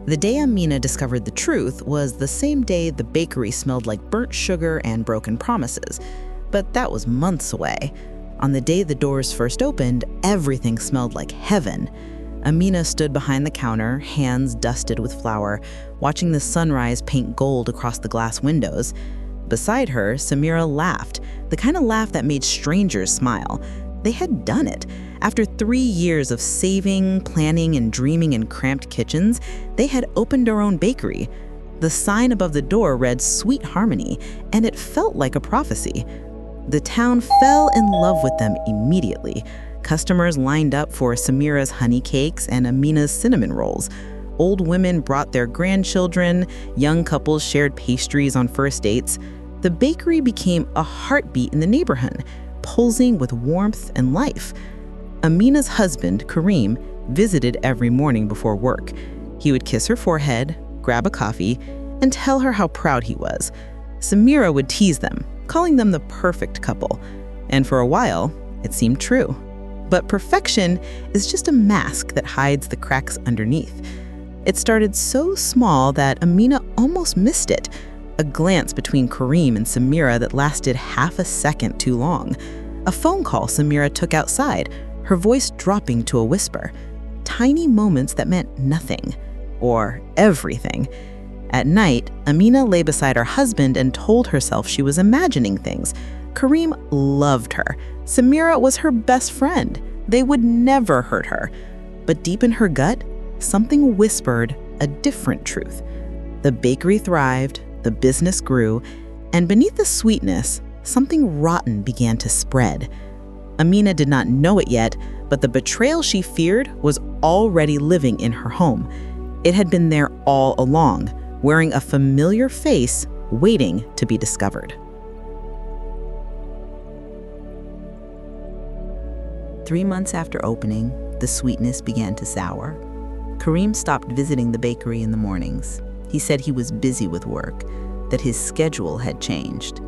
The day Amina discovered the truth was the same day the bakery smelled like burnt sugar and broken promises. But that was months away. On the day the doors first opened, everything smelled like heaven. Amina stood behind the counter, hands dusted with flour, watching the sunrise paint gold across the glass windows. Beside her, Samira laughed, the kind of laugh that made strangers smile. They had done it. After 3 years of saving, planning, and dreaming in cramped kitchens, they had opened their own bakery. The sign above the door read Sweet Harmony, and it felt like a prophecy. The town fell in love with them immediately. Customers lined up for Samira's honey cakes and Amina's cinnamon rolls. Old women brought their grandchildren, young couples shared pastries on first dates. The bakery became a heartbeat in the neighborhood, pulsing with warmth and life. Amina's husband, Kareem, visited every morning before work. He would kiss her forehead, grab a coffee, and tell her how proud he was. Samira would tease them, calling them the perfect couple. And for a while, it seemed true. But perfection is just a mask that hides the cracks underneath. It started so small that Amina almost missed it. A glance between Kareem and Samira that lasted half a second too long. A phone call Samira took outside, her voice dropping to a whisper. Tiny moments that meant nothing, or everything. At night, Amina lay beside her husband and told herself she was imagining things. Kareem loved her. Samira was her best friend. They would never hurt her. But deep in her gut, something whispered a different truth. The bakery thrived, the business grew, and beneath the sweetness, something rotten began to spread. Amina did not know it yet, but the betrayal she feared was already living in her home. It had been there all along, wearing a familiar face, waiting to be discovered. 3 months after opening, the sweetness began to sour. Kareem stopped visiting the bakery in the mornings. He said he was busy with work, that his schedule had changed.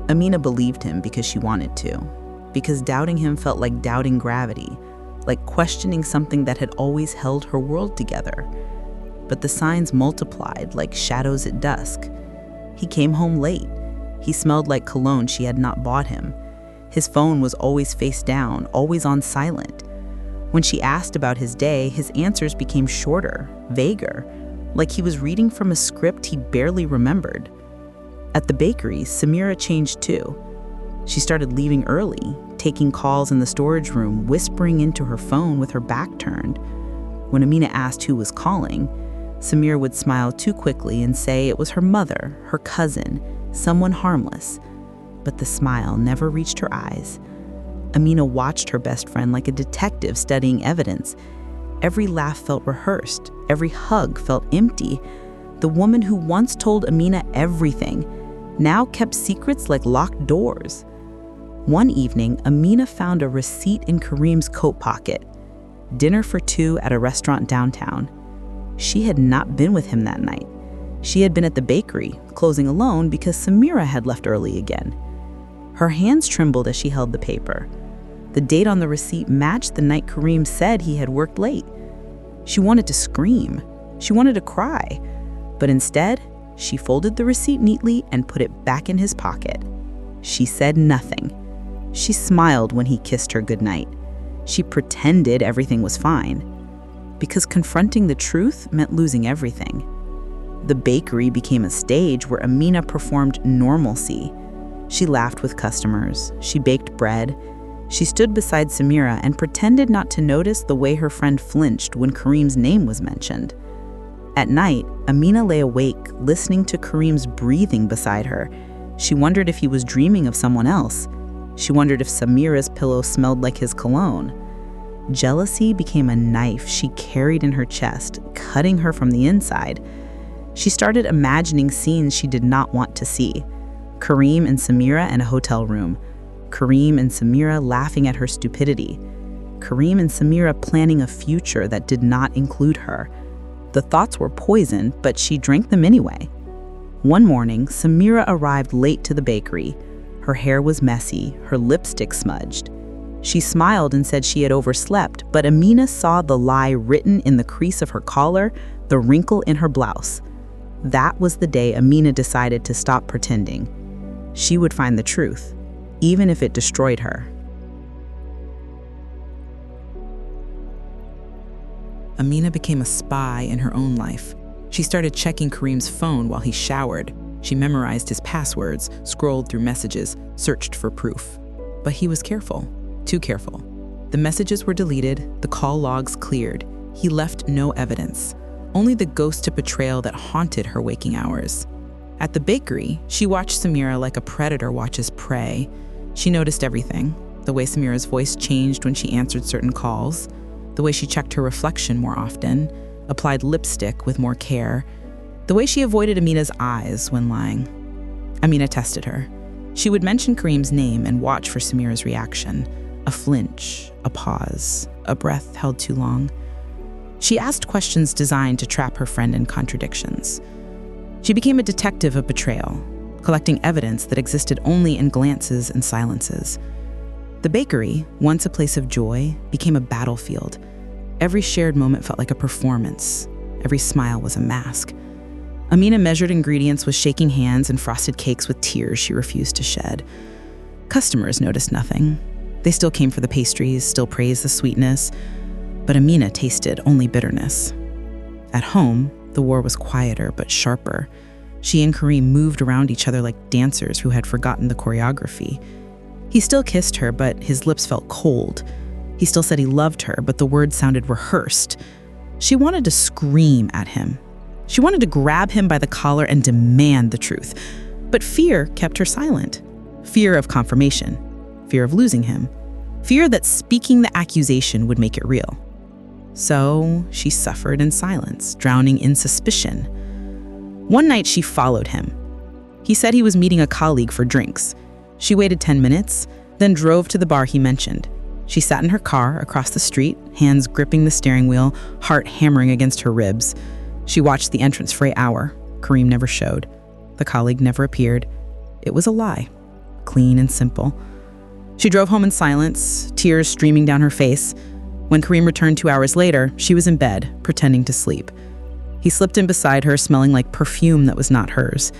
Amina believed him because she wanted to, because doubting him felt like doubting gravity, like questioning something that had always held her world together. But the signs multiplied like shadows at dusk. He came home late. He smelled like cologne she had not bought him. His phone was always face down, always on silent. When she asked about his day, his answers became shorter, vaguer, like he was reading from a script he barely remembered. At the bakery, Samira changed too. She started leaving early, taking calls in the storage room, whispering into her phone with her back turned. When Amina asked who was calling, Samira would smile too quickly and say it was her mother, her cousin, someone harmless. But the smile never reached her eyes. Amina watched her best friend like a detective studying evidence. Every laugh felt rehearsed. Every hug felt empty. The woman who once told Amina everything now kept secrets like locked doors. One evening, Amina found a receipt in Kareem's coat pocket. Dinner for 2 at a restaurant downtown. She had not been with him that night. She had been at the bakery, closing alone because Samira had left early again. Her hands trembled as she held the paper. The date on the receipt matched the night Kareem said he had worked late. She wanted to scream. She wanted to cry. But instead, she folded the receipt neatly and put it back in his pocket. She said nothing. She smiled when he kissed her goodnight. She pretended everything was fine. Because confronting the truth meant losing everything. The bakery became a stage where Amina performed normalcy. She laughed with customers. She baked bread. She stood beside Samira and pretended not to notice the way her friend flinched when Kareem's name was mentioned. At night, Amina lay awake, listening to Kareem's breathing beside her. She wondered if he was dreaming of someone else. She wondered if Samira's pillow smelled like his cologne. Jealousy became a knife she carried in her chest, cutting her from the inside. She started imagining scenes she did not want to see. Kareem and Samira in a hotel room. Kareem and Samira laughing at her stupidity. Kareem and Samira planning a future that did not include her. The thoughts were poison, but she drank them anyway. One morning, Samira arrived late to the bakery. Her hair was messy, her lipstick smudged. She smiled and said she had overslept, but Amina saw the lie written in the crease of her collar, the wrinkle in her blouse. That was the day Amina decided to stop pretending. She would find the truth, even if it destroyed her. Amina became a spy in her own life. She started checking Kareem's phone while he showered. She memorized his passwords, scrolled through messages, searched for proof. But he was careful, too careful. The messages were deleted, the call logs cleared. He left no evidence, only the ghost of betrayal that haunted her waking hours. At the bakery, she watched Samira like a predator watches prey. She noticed everything: the way Samira's voice changed when she answered certain calls, the way she checked her reflection more often, applied lipstick with more care, the way she avoided Amina's eyes when lying. Amina tested her. She would mention Kareem's name and watch for Samira's reaction. A flinch, a pause, a breath held too long. She asked questions designed to trap her friend in contradictions. She became a detective of betrayal, collecting evidence that existed only in glances and silences. The bakery, once a place of joy, became a battlefield. Every shared moment felt like a performance. Every smile was a mask. Amina measured ingredients with shaking hands and frosted cakes with tears she refused to shed. Customers noticed nothing. They still came for the pastries, still praised the sweetness, but Amina tasted only bitterness. At home, the war was quieter but sharper. She and Kareem moved around each other like dancers who had forgotten the choreography. He still kissed her, but his lips felt cold. He still said he loved her, but the words sounded rehearsed. She wanted to scream at him. She wanted to grab him by the collar and demand the truth. But fear kept her silent. Fear of confirmation. Fear of losing him. Fear that speaking the accusation would make it real. So she suffered in silence, drowning in suspicion. One night she followed him. He said he was meeting a colleague for drinks. She waited 10 minutes, then drove to the bar he mentioned. She sat in her car across the street, hands gripping the steering wheel, heart hammering against her ribs. She watched the entrance for an hour. Kareem never showed. The colleague never appeared. It was a lie, clean and simple. She drove home in silence, tears streaming down her face. When Kareem returned 2 hours later, she was in bed, pretending to sleep. He slipped in beside her, smelling like perfume that was not hers.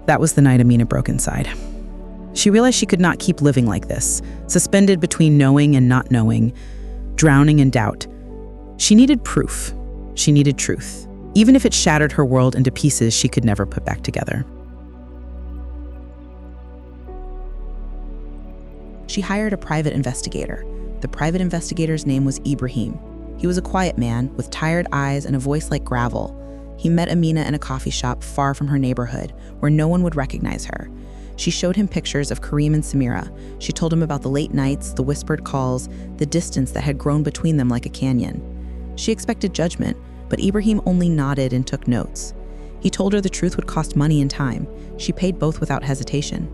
That was the night Amina broke inside. She realized she could not keep living like this, suspended between knowing and not knowing, drowning in doubt. She needed proof. She needed truth, even if it shattered her world into pieces she could never put back together. She hired a private investigator. The private investigator's name was Ibrahim. He was a quiet man with tired eyes and a voice like gravel. He met Amina in a coffee shop far from her neighborhood, where no one would recognize her. She showed him pictures of Kareem and Samira. She told him about the late nights, the whispered calls, the distance that had grown between them like a canyon. She expected judgment, but Ibrahim only nodded and took notes. He told her the truth would cost money and time. She paid both without hesitation.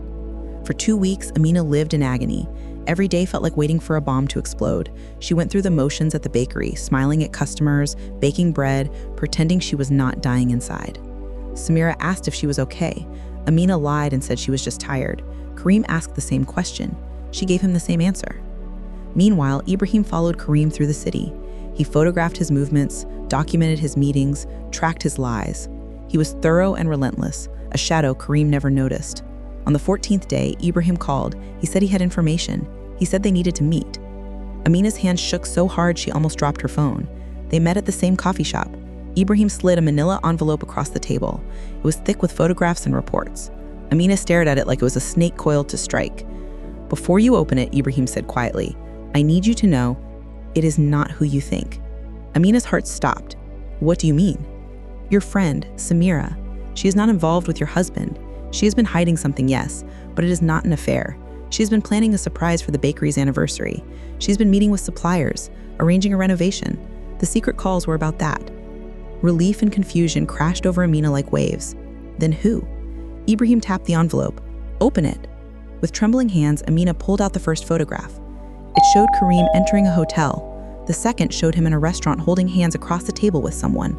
For 2 weeks, Amina lived in agony. Every day felt like waiting for a bomb to explode. She went through the motions at the bakery, smiling at customers, baking bread, pretending she was not dying inside. Samira asked if she was okay. Amina lied and said she was just tired. Kareem asked the same question. She gave him the same answer. Meanwhile, Ibrahim followed Kareem through the city. He photographed his movements, documented his meetings, tracked his lies. He was thorough and relentless, a shadow Kareem never noticed. On the 14th day, Ibrahim called. He said he had information. He said they needed to meet. Amina's hands shook so hard she almost dropped her phone. They met at the same coffee shop. Ibrahim slid a manila envelope across the table. It was thick with photographs and reports. Amina stared at it like it was a snake coiled to strike. "Before you open it," Ibrahim said quietly, "I need you to know it is not who you think." Amina's heart stopped. "What do you mean?" "Your friend, Samira. She is not involved with your husband. She has been hiding something, yes, but it is not an affair. She has been planning a surprise for the bakery's anniversary. She's been meeting with suppliers, arranging a renovation. The secret calls were about that." Relief and confusion crashed over Amina like waves. Then who? Ibrahim tapped the envelope. "Open it." With trembling hands, Amina pulled out the first photograph. It showed Kareem entering a hotel. The second showed him in a restaurant holding hands across the table with someone.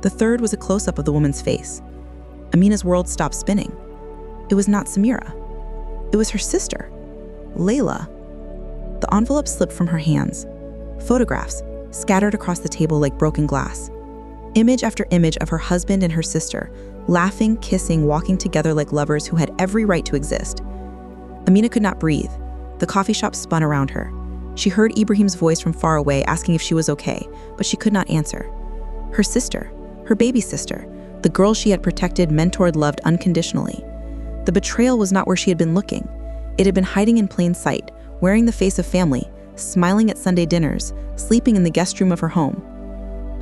The third was a close-up of the woman's face. Amina's world stopped spinning. It was not Samira. It was her sister, Layla. The envelope slipped from her hands. Photographs scattered across the table like broken glass. image after image of her husband and her sister, laughing, kissing, walking together like lovers who had every right to exist. Amina could not breathe. The coffee shop spun around her. She heard Ibrahim's voice from far away asking if she was okay, but she could not answer. Her sister, her baby sister, the girl she had protected, mentored, loved unconditionally. The betrayal was not where she had been looking. It had been hiding in plain sight, wearing the face of family, smiling at Sunday dinners, sleeping in the guest room of her home.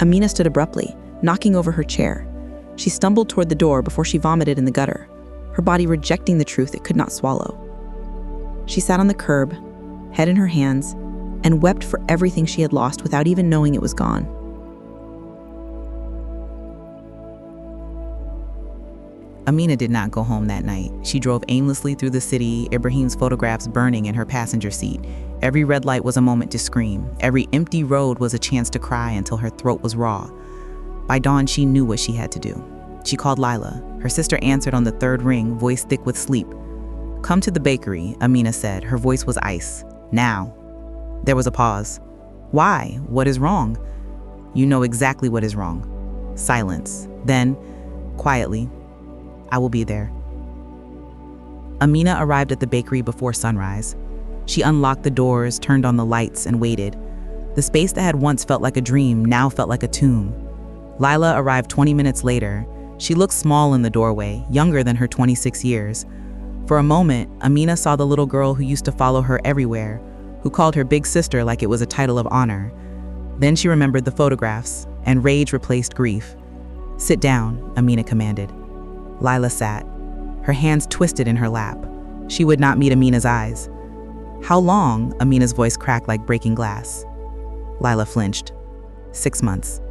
Amina stood abruptly, knocking over her chair. She stumbled toward the door before she vomited in the gutter, her body rejecting the truth it could not swallow. She sat on the curb, head in her hands, and wept for everything she had lost without even knowing it was gone. Amina did not go home that night. She drove aimlessly through the city, Ibrahim's photographs burning in her passenger seat. Every red light was a moment to scream. Every empty road was a chance to cry until her throat was raw. By dawn, she knew what she had to do. She called Lila. Her sister answered on the third ring, voice thick with sleep. "Come to the bakery," Amina said. Her voice was ice. "Now." There was a pause. "Why? What is wrong?" "You know exactly what is wrong." Silence. Then, quietly, "I will be there." Amina arrived at the bakery before sunrise. She unlocked the doors, turned on the lights, and waited. The space that had once felt like a dream now felt like a tomb. Lila arrived 20 minutes later. She looked small in the doorway, younger than her 26 years. For a moment, Amina saw the little girl who used to follow her everywhere, who called her big sister like it was a title of honor. Then she remembered the photographs, and rage replaced grief. "Sit down," Amina commanded. Lila sat, her hands twisted in her lap. She would not meet Amina's eyes. "How long?" Amina's voice cracked like breaking glass. Lila flinched. 6 months.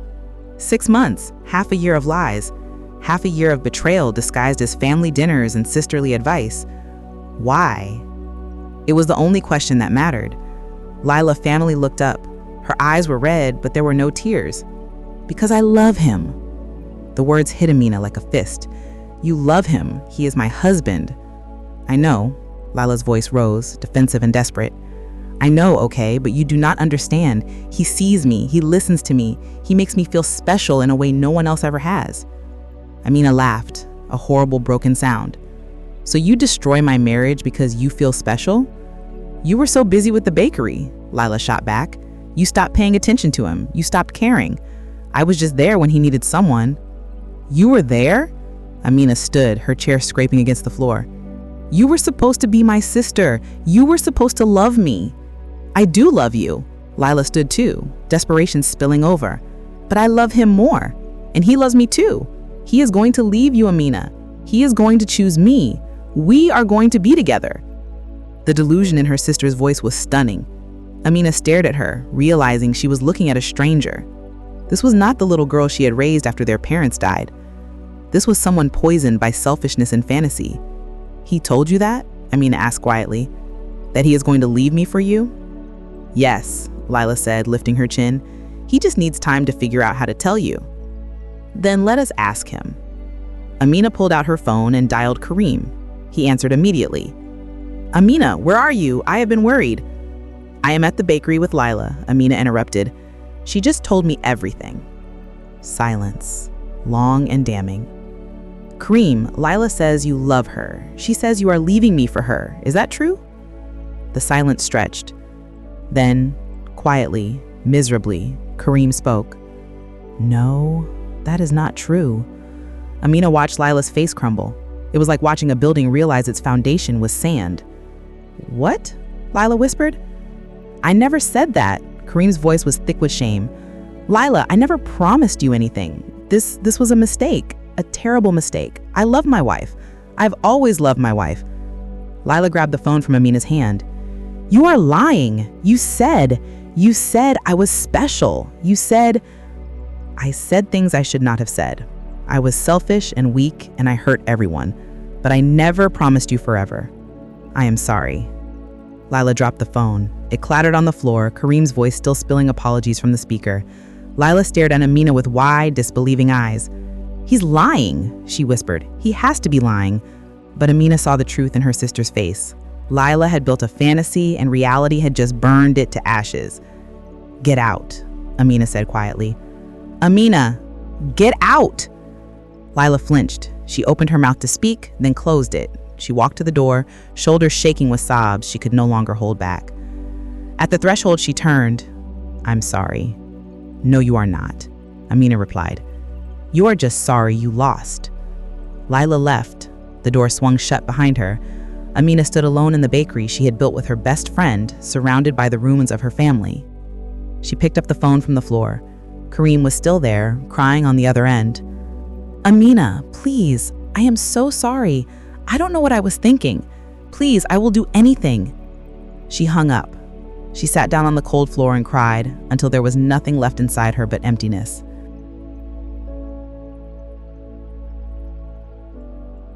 6 months, half a year of lies, half a year of betrayal disguised as family dinners and sisterly advice. Why? It was the only question that mattered. Lila finally looked up. Her eyes were red, but there were no tears. "Because I love him." The words hit Amina like a fist. "You love him. He is my husband." "I know." Lila's voice rose, defensive and desperate. "I know, okay, but you do not understand. He sees me. He listens to me. He makes me feel special in a way no one else ever has." Amina laughed, a horrible broken sound. "So you destroy my marriage because you feel special?" "You were so busy with the bakery," Lila shot back. "You stopped paying attention to him. You stopped caring. I was just there when he needed someone." "You were there?" Amina stood, her chair scraping against the floor. "You were supposed to be my sister. You were supposed to love me." "I do love you." Lila stood too, desperation spilling over. "But I love him more. And he loves me too. He is going to leave you, Amina. He is going to choose me. We are going to be together." The delusion in her sister's voice was stunning. Amina stared at her, realizing she was looking at a stranger. This was not the little girl she had raised after their parents died. This was someone poisoned by selfishness and fantasy. "He told you that?" Amina asked quietly. "That he is going to leave me for you?" "Yes," Lila said, lifting her chin. "He just needs time to figure out how to tell you." "Then let us ask him." Amina pulled out her phone and dialed Kareem. He answered immediately. "Amina, where are you? I have been worried." "I am at the bakery with Lila," Amina interrupted. "She just told me everything." Silence, long and damning. "Kareem, Lila says you love her. She says you are leaving me for her. Is that true?" The silence stretched. Then, quietly, miserably, Kareem spoke. "No, that is not true." Amina watched Lila's face crumble. It was like watching a building realize its foundation was sand. "What?" Lila whispered. "I never said that." Kareem's voice was thick with shame. "Lila, I never promised you anything. This was a mistake, a terrible mistake. I love my wife. I've always loved my wife." Lila grabbed the phone from Amina's hand. "You are lying. You said I was special. You said—" "I said things I should not have said. I was selfish and weak, and I hurt everyone. But I never promised you forever. I am sorry." Lila dropped the phone. It clattered on the floor, Kareem's voice still spilling apologies from the speaker. Lila stared at Amina with wide, disbelieving eyes. "He's lying," she whispered. "He has to be lying." But Amina saw the truth in her sister's face. Lila had built a fantasy, and reality had just burned it to ashes. "Get out," Amina said quietly. "Amina!" Get out! Lila flinched. She opened her mouth to speak, then closed it. She walked to the door, shoulders shaking with sobs she could no longer hold back. At the threshold, she turned. I'm sorry. No, you are not, Amina replied. You are just sorry you lost. Lila left. The door swung shut behind her. Amina stood alone in the bakery she had built with her best friend, surrounded by the ruins of her family. She picked up the phone from the floor. Kareem was still there, crying on the other end. Amina, please, I am so sorry. I don't know what I was thinking. Please, I will do anything. She hung up. She sat down on the cold floor and cried until there was nothing left inside her but emptiness.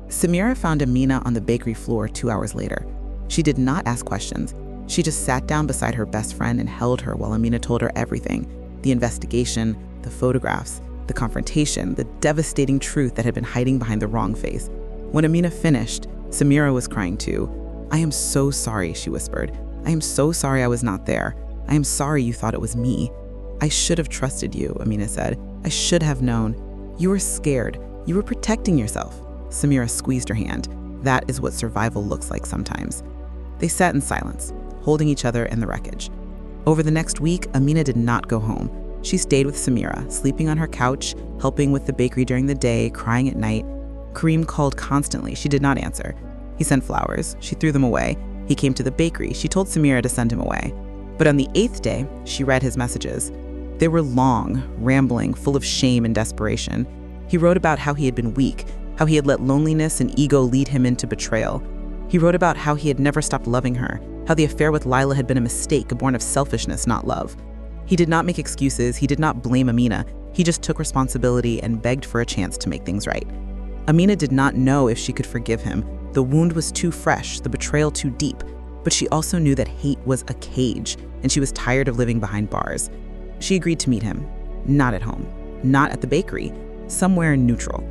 Samira found Amina on the bakery floor 2 hours later. She did not ask questions. She just sat down beside her best friend and held her while Amina told her everything. The investigation, the photographs, the confrontation, the devastating truth that had been hiding behind the wrong face. When Amina finished, Samira was crying too. I am so sorry, she whispered. I am so sorry I was not there. I am sorry you thought it was me. I should have trusted you, Amina said. I should have known. You were scared. You were protecting yourself. Samira squeezed her hand. That is what survival looks like sometimes. They sat in silence, holding each other in the wreckage. Over the next week, Amina did not go home. She stayed with Samira, sleeping on her couch, helping with the bakery during the day, crying at night. Kareem called constantly. She did not answer. He sent flowers. She threw them away. He came to the bakery. She told Samira to send him away. But on the 8th day, she read his messages. They were long, rambling, full of shame and desperation. He wrote about how he had been weak, how he had let loneliness and ego lead him into betrayal. He wrote about how he had never stopped loving her, how the affair with Lila had been a mistake, born of selfishness, not love. He did not make excuses. He did not blame Amina. He just took responsibility and begged for a chance to make things right. Amina did not know if she could forgive him. The wound was too fresh, the betrayal too deep. But she also knew that hate was a cage, and she was tired of living behind bars. She agreed to meet him. Not at home. Not at the bakery. Somewhere neutral.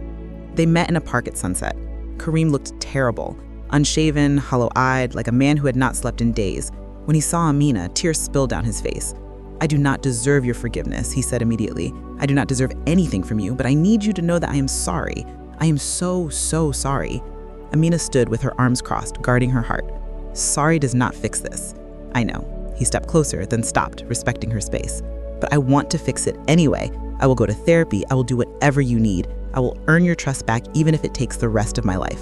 They met in a park at sunset. Kareem looked terrible. Unshaven, hollow-eyed, like a man who had not slept in days. When he saw Amina, tears spilled down his face. I do not deserve your forgiveness, he said immediately. I do not deserve anything from you, but I need you to know that I am sorry. I am so, so sorry. Amina stood with her arms crossed, guarding her heart. Sorry does not fix this. I know. He stepped closer, then stopped, respecting her space. But I want to fix it anyway. I will go to therapy. I will do whatever you need. I will earn your trust back, even if it takes the rest of my life.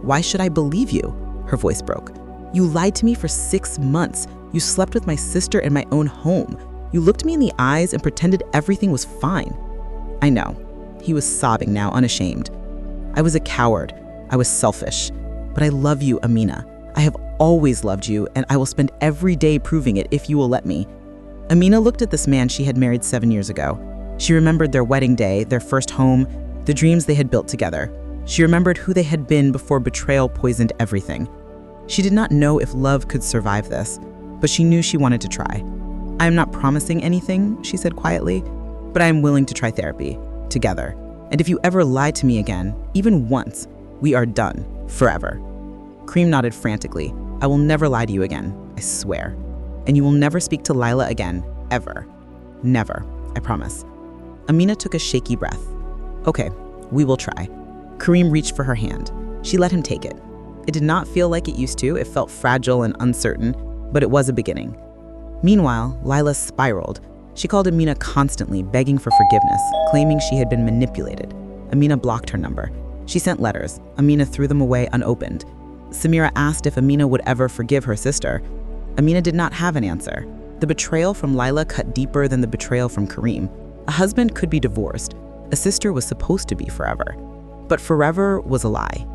Why should I believe you? Her voice broke. You lied to me for 6 months. You slept with my sister in my own home. You looked me in the eyes and pretended everything was fine. I know. He was sobbing now, unashamed. I was a coward. I was selfish. But I love you, Amina. I have always loved you, and I will spend every day proving it if you will let me. Amina looked at this man she had married 7 years ago. She remembered their wedding day, their first home, the dreams they had built together. She remembered who they had been before betrayal poisoned everything. She did not know if love could survive this, but she knew she wanted to try. I am not promising anything, she said quietly, but I am willing to try therapy, together. And if you ever lie to me again, even once, we are done, forever. Kareem nodded frantically. I will never lie to you again, I swear. And you will never speak to Lila again, ever. Never, I promise. Amina took a shaky breath. Okay, we will try. Kareem reached for her hand. She let him take it. It did not feel like it used to. It felt fragile and uncertain, but it was a beginning. Meanwhile, Lila spiraled. She called Amina constantly, begging for forgiveness, claiming she had been manipulated. Amina blocked her number. She sent letters. Amina threw them away unopened. Samira asked if Amina would ever forgive her sister. Amina did not have an answer. The betrayal from Lila cut deeper than the betrayal from Kareem. A husband could be divorced. A sister was supposed to be forever. But forever was a lie.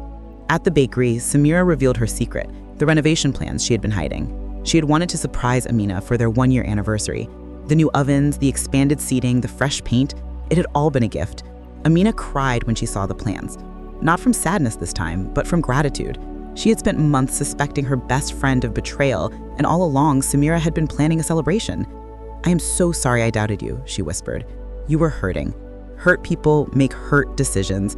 At the bakery, Samira revealed her secret, the renovation plans she had been hiding. She had wanted to surprise Amina for their 1-year anniversary. The new ovens, the expanded seating, the fresh paint, it had all been a gift. Amina cried when she saw the plans. Not from sadness this time, but from gratitude. She had spent months suspecting her best friend of betrayal, and all along, Samira had been planning a celebration. I am so sorry I doubted you, she whispered. You were hurting. Hurt people make hurt decisions.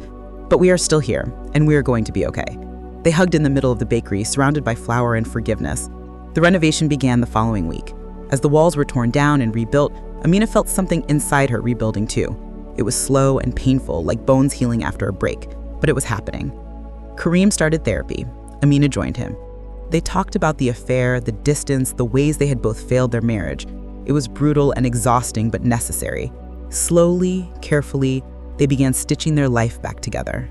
But we are still here, and we are going to be okay. They hugged in the middle of the bakery, surrounded by flour and forgiveness. The renovation began the following week. As the walls were torn down and rebuilt, Amina felt something inside her rebuilding too. It was slow and painful, like bones healing after a break, but it was happening. Kareem started therapy. Amina joined him. They talked about the affair, the distance, the ways they had both failed their marriage. It was brutal and exhausting, but necessary. Slowly, carefully, they began stitching their life back together.